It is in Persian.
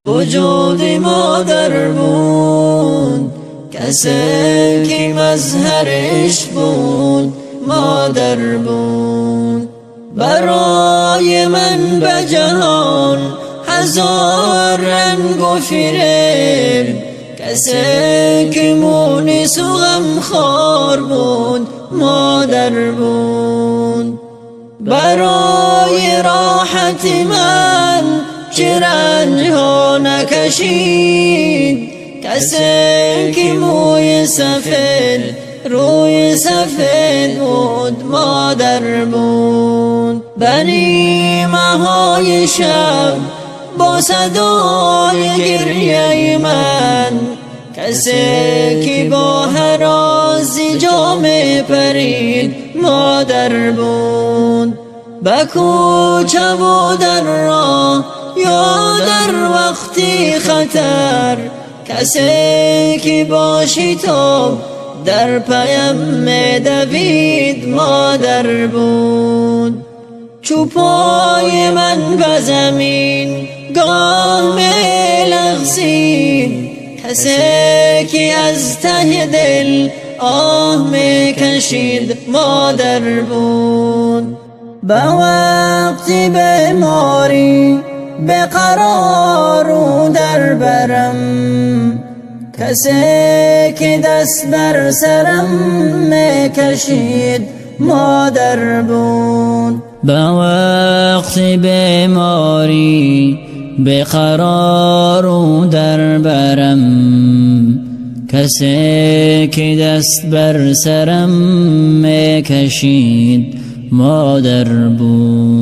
وجود مادر بود کسی که مظهرش بود، مادر بود. برای من به جهان هزار رنگ و فریب، کسی که مونس و غمخوار بود، مادر بود. برای راحت من چه رنج ها نکشید، کسی که موی سفید روی سفید بود، مادر بود. بنیمه های شب با صدای گریه من، کسی که با هرازی جامه پرید، مادر بود. به کوچه و در راه یا در وقتی خطر، کسی که با شتاب در پیم دوید، مادر بود. چو پای من به زمین گاه می لغزید، کسی که از ته دل آه می کشید، مادر بود. به وقت بیماری به قرار و در برم، کسی که دست بر سرم می کشید، مادر بود. به وقت بیماری به قرار و در برم، کسی که دست بر سرم می کشید، مادر بود.